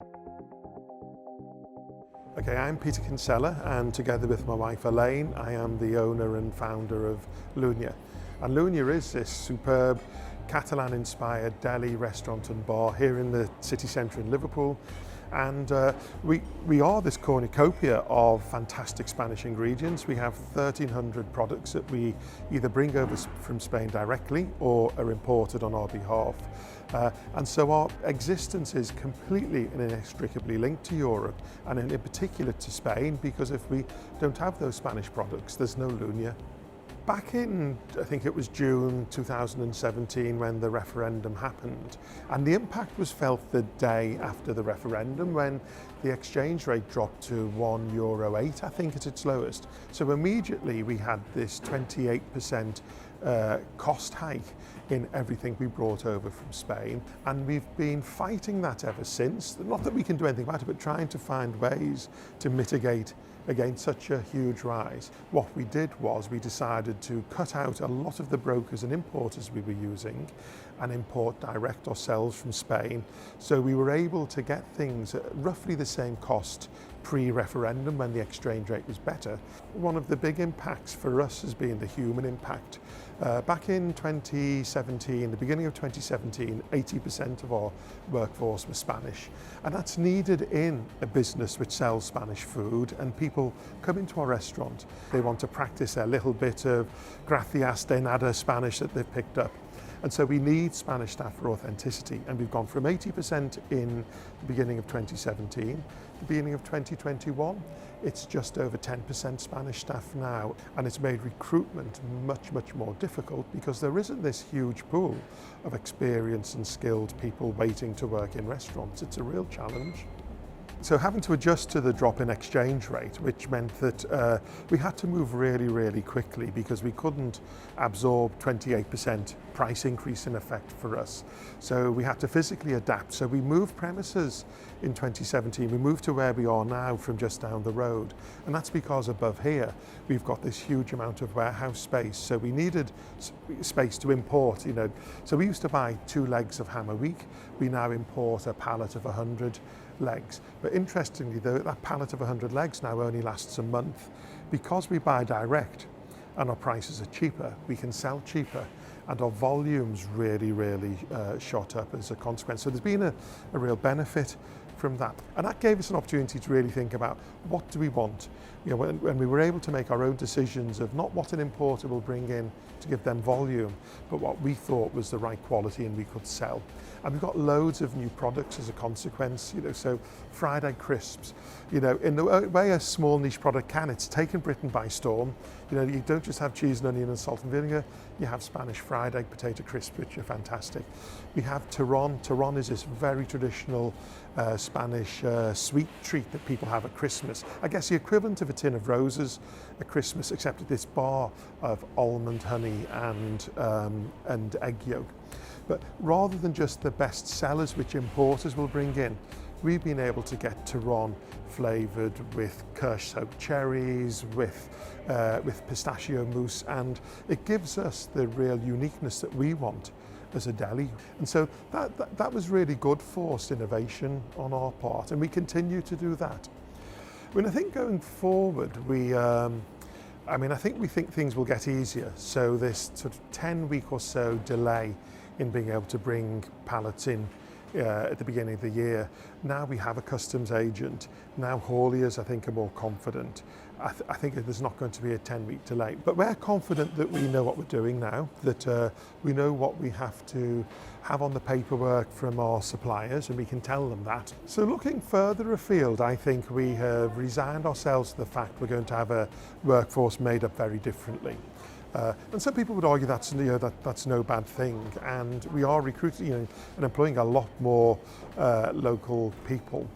Okay, I'm Peter Kinsella, and together with my wife Elaine, I am the owner and founder of Lunya. And Lunya is this superb Catalan-inspired deli, restaurant and bar here in the city centre in Liverpool. And we are this cornucopia of fantastic Spanish ingredients. We have 1,300 products that we either bring over from Spain directly or are imported on our behalf. And so our existence is completely and inextricably linked to Europe, and in particular to Spain, because if we don't have those Spanish products, there's no Lunya. Back in, I think it was June 2017 when the referendum happened, and the impact was felt the day after the referendum when the exchange rate dropped to €1.08, I think, at its lowest. So immediately we had this 28% cost hike in everything we brought over from Spain, and we've been fighting that ever since. Not that we can do anything about it, but trying to find ways to mitigate against such a huge rise. What we did was we decided to cut out a lot of the brokers and importers we were using and import direct ourselves from Spain. So we were able to get things at roughly the same cost pre-referendum when the exchange rate was better. One of the big impacts for us has been the human impact. Back in 2017, the beginning of 2017, 80% of our workforce was Spanish, and that's needed in a business which sells Spanish food, and people come into our restaurant, they want to practice their little bit of gracias de nada Spanish that they've picked up. And so we need Spanish staff for authenticity, and we've gone from 80% in the beginning of 2017, the beginning of 2021, it's just over 10% Spanish staff now, and it's made recruitment much, much more difficult because there isn't this huge pool of experienced and skilled people waiting to work in restaurants. It's a real challenge. So having to adjust to the drop in exchange rate, which meant that we had to move really, really quickly because we couldn't absorb 28% price increase in effect for us. So we had to physically adapt. So we moved premises in 2017. We moved to where we are now from just down the road. And that's because above here, we've got this huge amount of warehouse space. So we needed space to import, So we used to buy 2 legs of ham a week. We now import a pallet of 100 legs. But interestingly, though, that pallet of 100 legs now only lasts a month. Because we buy direct and our prices are cheaper, we can sell cheaper, and our volumes really, really shot up as a consequence. So there's been a real benefit from that. And that gave us an opportunity to really think about what do we want? When we were able to make our own decisions of not what an importer will bring in to give them volume, but what we thought was the right quality and we could sell. And we've got loads of new products as a consequence, so fried egg crisps, in the way a small niche product can, it's taken Britain by storm. You don't just have cheese and onion and salt and vinegar, you have Spanish fried egg potato crisps, which are fantastic. We have turon. Turon is this very traditional Spanish sweet treat that people have at Christmas. I guess the equivalent of a tin of roses at Christmas, except at this bar of almond honey and egg yolk. But rather than just the best sellers which importers will bring in, we've been able to get turon flavoured with kirsch-soaked cherries, with pistachio mousse, and it gives us the real uniqueness that we want as a deli. And so that was really good forced innovation on our part, and we continue to do that. I think going forward, I think we think things will get easier. So this sort of 10-week or so delay in being able to bring pallets in at the beginning of the year. Now we have a customs agent. Now hauliers, I think, are more confident. I think there's not going to be a 10-week delay. But we're confident that we know what we're doing now, that we know what we have to have on the paperwork from our suppliers, and we can tell them that. So looking further afield, I think we have resigned ourselves to the fact we're going to have a workforce made up very differently. And some people would argue that's no bad thing, and we are recruiting and employing a lot more local people.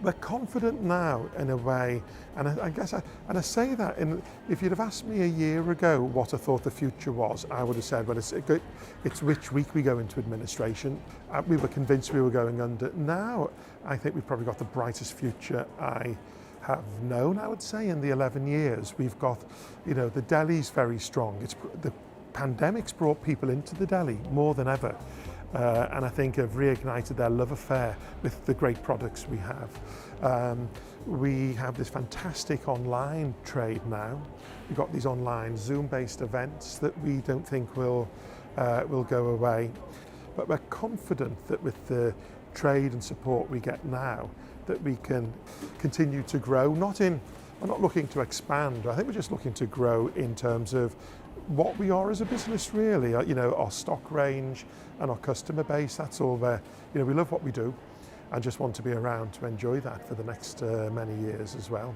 We're confident now in a way, and I say that if you'd have asked me a year ago what I thought the future was, I would have said, well, it's which week we go into administration. We were convinced we were going under. Now I think we've probably got the brightest future I have known, I would say, in the 11 years. We've got, the deli's very strong. The pandemic's brought people into the deli more than ever. and I think have reignited their love affair with the great products we have. We have this fantastic online trade now. We've got these online Zoom-based events that we don't think will go away. But we're confident that with the trade and support we get now, that we can continue to grow. We're not looking to expand. I think we're just looking to grow in terms of what we are as a business, really. You know, our stock range and our customer base. That's all there. You know, we love what we do, and just want to be around to enjoy that for the next many years as well.